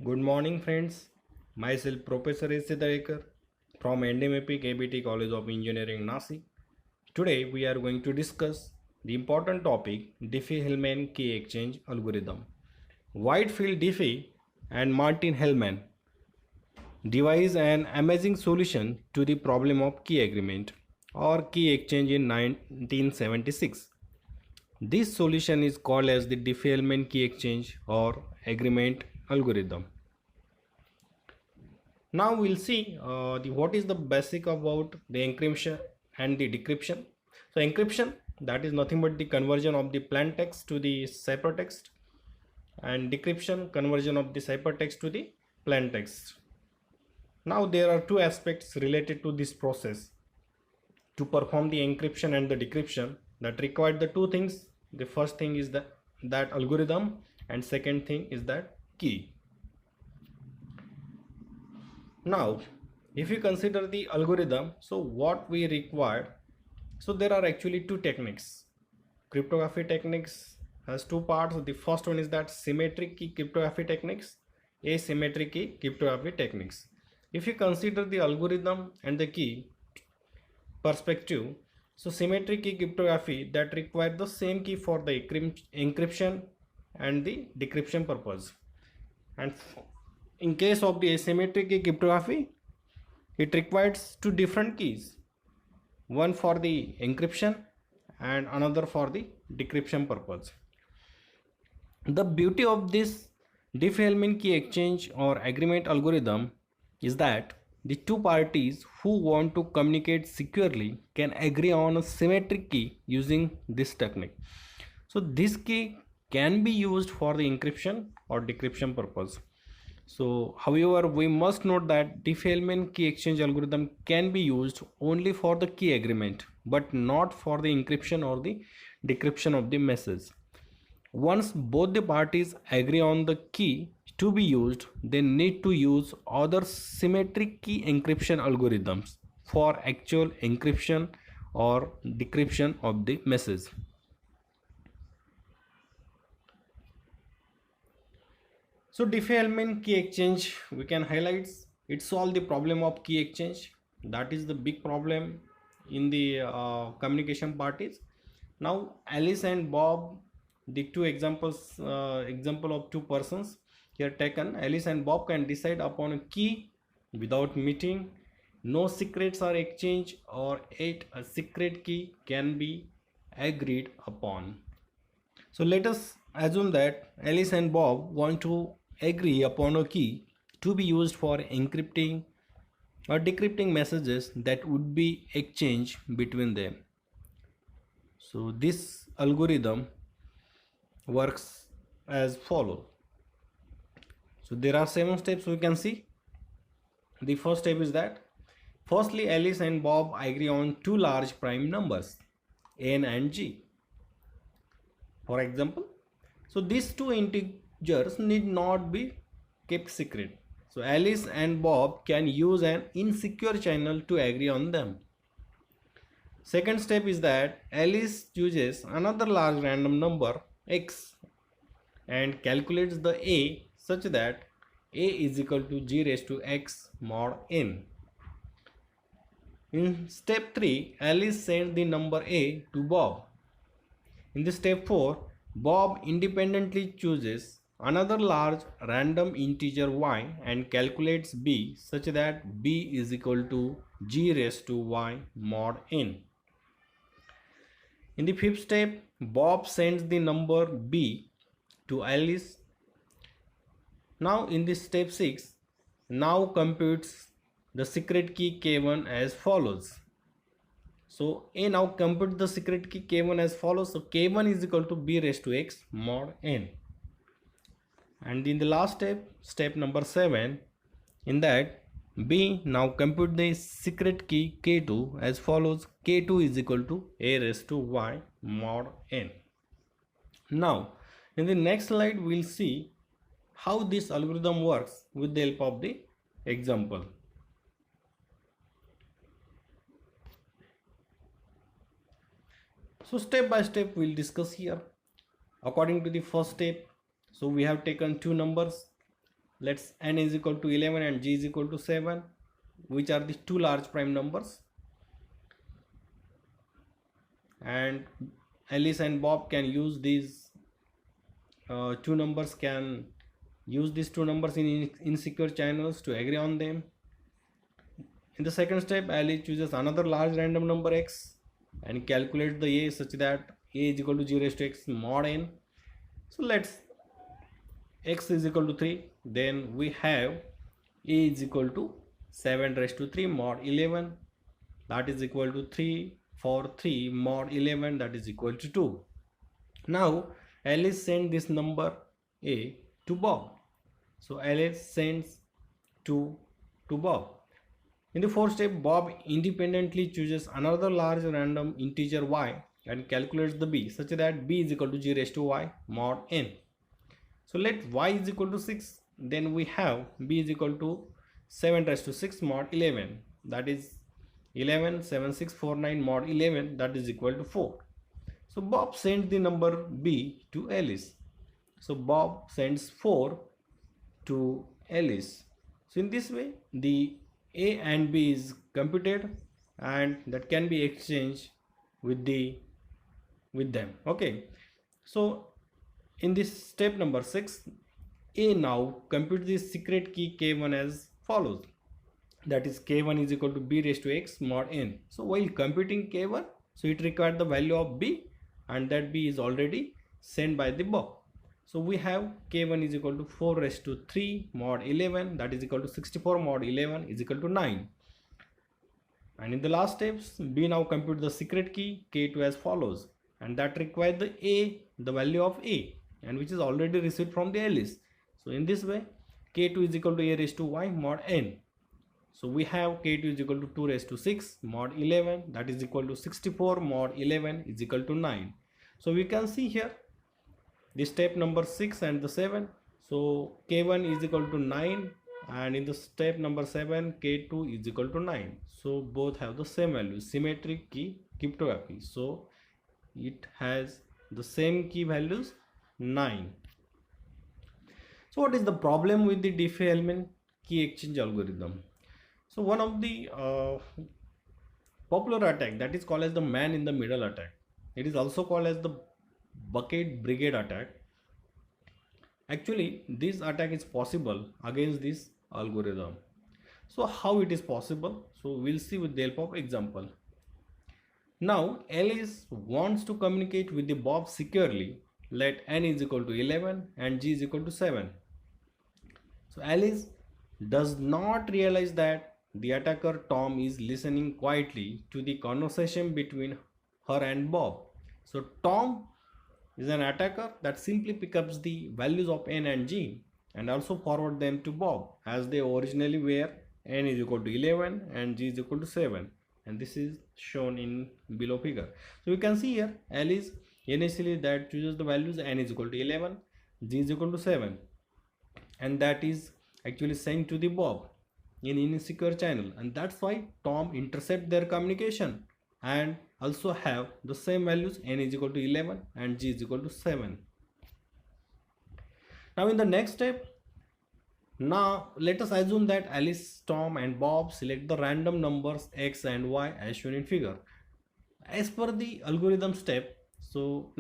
Good morning, friends. Myself, Professor S. Siddharkar from NDMAP KBT College of Engineering, Nashik. Today, we are going to discuss the important topic Diffie-Hellman key exchange algorithm. Whitefield Diffie and Martin Hellman devised an amazing solution to the problem of key agreement or key exchange in 1976. This solution is called as the Diffie-Hellman key exchange or agreement algorithm. Now we'll see what is the basic about the encryption and the decryption. So encryption, that is nothing but the conversion of the plain text to the ciphertext, and decryption, conversion of the ciphertext to the plain text. Now there are two aspects related to this process to perform the encryption and the decryption that require the two things. The first thing is that algorithm, and second thing is that key. Now, if you consider the algorithm, so what we require, so there are actually two techniques. Cryptography techniques has two parts. The first one is that symmetric key cryptography techniques, asymmetric key cryptography techniques. If you consider the algorithm and the key perspective, so symmetric key cryptography that require the same key for the encryption and the decryption purpose. And in case of the asymmetric key cryptography, it requires two different keys, one for the encryption and another for the decryption purpose. The beauty of this Diffie-Hellman key exchange or agreement algorithm is that the two parties who want to communicate securely can agree on a symmetric key using this technique. So this key can be used for the encryption or decryption purpose. So however, we must note that Diffie-Hellman key exchange algorithm can be used only for the key agreement but not for the encryption or the decryption of the message. Once both the parties agree on the key to be used, they need to use other symmetric key encryption algorithms for actual encryption or decryption of the message. So Diffie-Hellman key exchange, we can highlight it solve the problem of key exchange. That is the big problem in the communication parties. Now Alice and Bob, the two examples, example of two persons here taken. Alice and Bob can decide upon a key without meeting. No secrets are exchanged, or yet a secret key can be agreed upon. So let us assume that Alice and Bob want to agree upon a key to be used for encrypting or decrypting messages that would be exchanged between them. So this algorithm works as follows. So there are 7 steps we can see. The first step is that firstly Alice and Bob agree on two large prime numbers, n and g. For example, so these two integers need not be kept secret. So Alice and Bob can use an insecure channel to agree on them. Second step is that Alice chooses another large random number x and calculates the a such that a is equal to g raised to x mod n. In step 3, Alice sends the number a to Bob. In the step 4, Bob independently chooses another large random integer y and calculates b such that b is equal to g raised to y mod n. In the fifth step, Bob sends the number b to Alice. Now in this step 6, now computes the secret key k1 as follows. So A now compute the secret key k1 as follows. So k1 is equal to b raised to x mod n. And in the last step, step number 7, in that B now compute the secret key k2 as follows. K2 is equal to a raised to y mod n. Now in the next slide we'll see how this algorithm works with the help of the example. So step by step we'll discuss here. According to the first step, so we have taken two numbers let's n is equal to 11 and g is equal to 7, which are the two large prime numbers, and Alice and Bob can use these two numbers, can use these two numbers in insecure channels to agree on them. In the second step, Alice chooses another large random number x and calculates the a such that a is equal to 0 raised to x mod n. So let's x is equal to 3, then we have a is equal to 7 raised to 3 mod 11, that is equal to 3 for 3 mod 11, that is equal to 2. Now Alice sends this number a to Bob. So Alice sends 2 to Bob. In the fourth step, Bob independently chooses another large random integer y and calculates the b such that b is equal to 0 raised to y mod n. So let y is equal to 6, then we have b is equal to 7 raised to 6 mod 11, that is 11 7 6 4 9 mod 11, that is equal to 4. So Bob sends the number b to Alice. So Bob sends 4 to Alice. So in this way the a and b is computed and that can be exchanged with them. Okay, so in this step number 6, a now computes the secret key k1 as follows, that is k1 is equal to b raised to x mod n. So while computing k1, so it required the value of b, and that b is already sent by the Bob. So we have k1 is equal to 4 raised to 3 mod 11, that is equal to 64 mod 11 is equal to 9. And in the last steps, b now compute the secret key k2 as follows, and that requires the value of a, and which is already received from the Alice. So in this way k2 is equal to a raised to y mod n. So we have k2 is equal to 2 raised to 6 mod 11, that is equal to 64 mod 11 is equal to 9. So we can see here the step number 6 and the 7. So k1 is equal to 9, and in the step number 7 k2 is equal to 9. So both have the same value, symmetric key cryptography. So it has the same key values 9. So what is the problem with the Diffie-Hellman key exchange algorithm? So one of the popular attack, that is called as the man in the middle attack. It is also called as the bucket brigade attack. Actually this attack is possible against this algorithm. So how it is possible? So we'll see with the help of example. Now Alice wants to communicate with the Bob securely. Let n is equal to 11 and g is equal to 7. So Alice does not realize that the attacker Tom is listening quietly to the conversation between her and Bob. So Tom is an attacker that simply picks up the values of n and g and also forward them to Bob as they originally were. N is equal to 11 and g is equal to 7, and this is shown in below figure. So you can see here Alice initially that chooses the values n is equal to 11, g is equal to 7, and that is actually sent to the Bob in insecure channel, and that's why Tom intercept their communication and also have the same values, n is equal to 11 and g is equal to 7. Now in the next step, now let us assume that Alice, Tom and Bob select the random numbers x and y as shown in figure. As per the algorithm step, so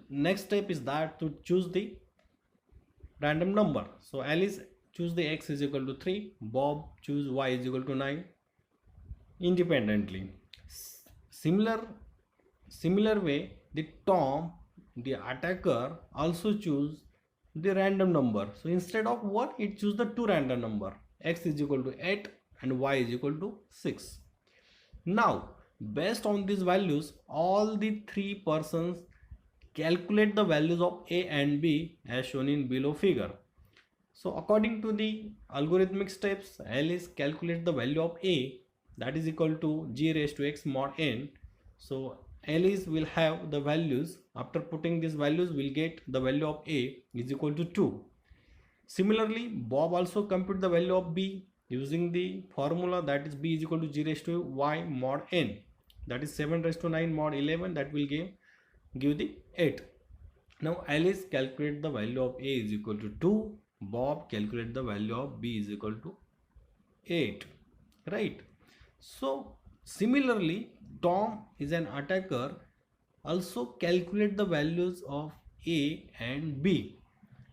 next step is that to choose the random number. So Alice choose the x is equal to 3, Bob choose y is equal to 9 independently. Similar way, the Tom, the attacker, also choose the random number. So instead of 1, it choose the two random number, x is equal to 8 and y is equal to 6. Now based on these values, all the three persons calculate the values of a and b as shown in below figure. So according to the algorithmic steps, Alice calculates the value of a, that is equal to g raised to x mod n. So Alice will have the values, after putting these values will get the value of a is equal to 2. Similarly, Bob also compute the value of b using the formula, that is b is equal to g raised to y mod n, that is 7 raised to 9 mod 11, that will give the 8. Now Alice calculate the value of a is equal to 2 Bob calculate the value of b is equal to 8, right? So similarly, Tom is an attacker, also calculate the values of a and b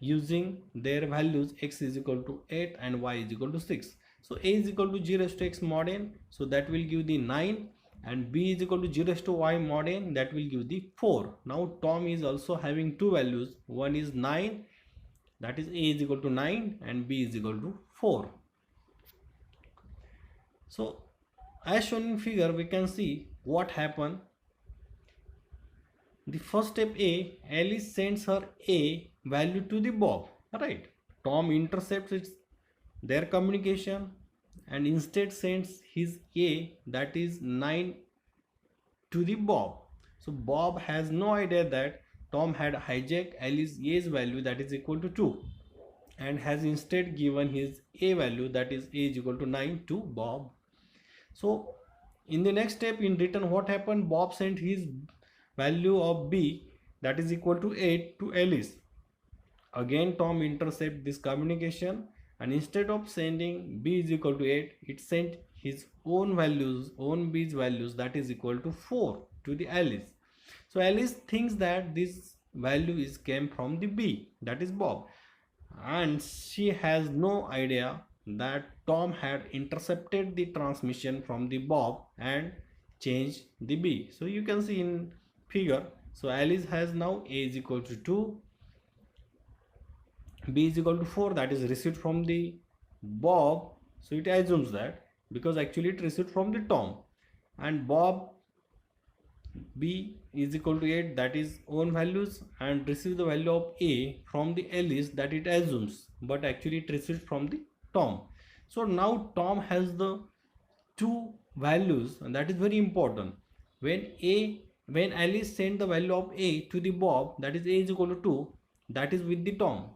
using their values x is equal to 8 and y is equal to 6. So a is equal to 0 raised to x mod n, so that will give the 9, and b is equal to 0 raised to y mod n, that will give the 4. Now Tom is also having two values, one is 9, that is a is equal to 9 and b is equal to 4. So as shown in figure, we can see what happened. The first step A, Alice sends her A value to the Bob, right? Tom intercepts their communication and instead sends his A, that is 9, to the Bob. So Bob has no idea that Tom had hijacked Alice's A's value, that is equal to 2, and has instead given his A value, that is A is equal to 9, to Bob. So in the next step, in return, what happened? Bob sent his value of b, that is equal to 8, to Alice. Again Tom intercept this communication, and instead of sending b is equal to 8, it sent his own values, own b's values, that is equal to 4, to the Alice. So Alice thinks that this value came from the b, that is Bob, and she has no idea that Tom had intercepted the transmission from the Bob and changed the b. So you can see in figure, so Alice has now a is equal to 2, b is equal to 4, that is received from the Bob. So it assumes that, because actually it received from the Tom, and Bob b is equal to 8, that is own values, and receive the value of a from the Alice, that it assumes, but actually it received from the Tom. So now Tom has the two values, and that is very important. When Alice sent the value of a to the Bob, that is a is equal to 2, that is with the Tom,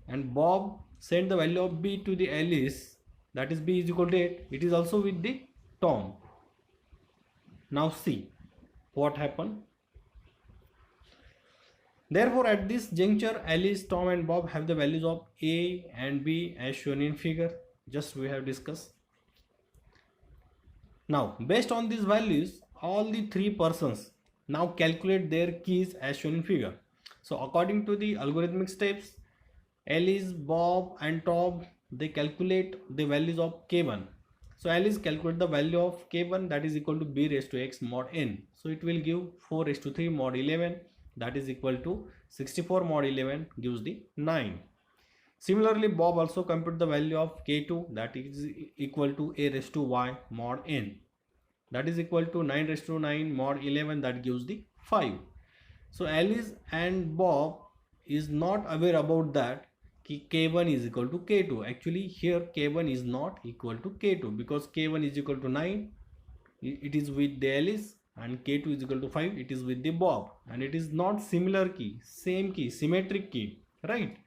and Bob sent the value of b to the Alice, that is b is equal to 8, it is also with the Tom. Now see what happened. Therefore at this juncture, Alice, Tom and Bob have the values of a and b as shown in figure, just we have discussed. Now based on these values, all the three persons now calculate their keys as shown in figure. So according to the algorithmic steps, Alice, Bob and Tom, they calculate the values of k1. So Alice calculate the value of k1, that is equal to b raised to x mod n. So it will give 4 raised to 3 mod 11, that is equal to 64 mod 11, gives the 9. Similarly, Bob also compute the value of k2, that is equal to a raised to y mod n, that is equal to 9 raised to 9 mod 11, that gives the 5. So Alice and Bob is not aware about that k1 is equal to k2. Actually here k1 is not equal to k2, because k1 is equal to 9, it is with the Alice, and k2 is equal to 5, it is with the Bob, and it is not similar key, same key, symmetric key, right?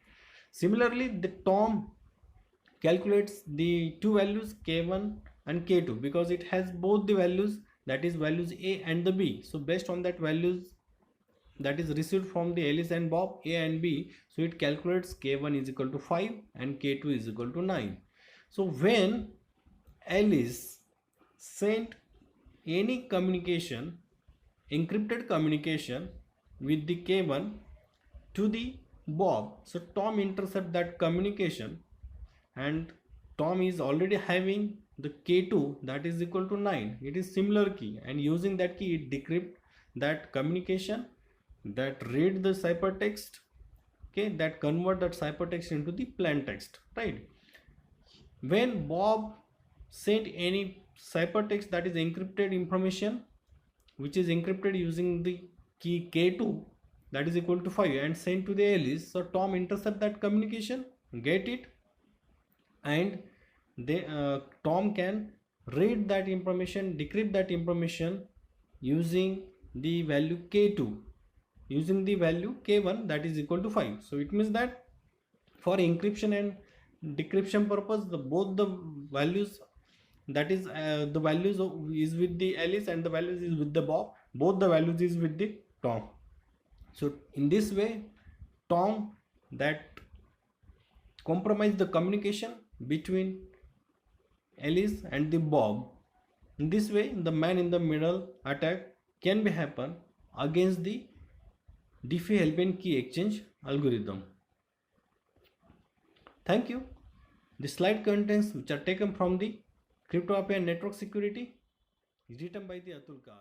Similarly, the Tom calculates the two values k1 and k2, because it has both the values, that is values a and the b. So based on that values that is received from the Alice and Bob, a and b, so it calculates k1 is equal to 5 and k2 is equal to 9. So when Alice sent any communication, encrypted communication with the k1 to the Bob, so Tom intercept that communication, and Tom is already having the k2, that is equal to 9, it is similar key, and using that key it decrypt that communication, that read the ciphertext, okay, that convert that ciphertext into the plain text, right? When Bob sent any ciphertext, that is encrypted information, which is encrypted using the key k2, that is equal to 5, and sent to the Alice, so Tom intercept that communication, get it, and Tom can read that information, decrypt that information using the value k2, using the value k1, that is equal to 5. So it means that for encryption and decryption purpose, both the values, that is the values is with the Alice and the values is with the Bob, both the values is with the Tom. So in this way, Tom that compromise the communication between Alice and the Bob. In this way, the man in the middle attack can be happen against the Diffie-Hellman key exchange algorithm. Thank you. The slide contents which are taken from the Cryptography and Network Security is written by the Atul Kar.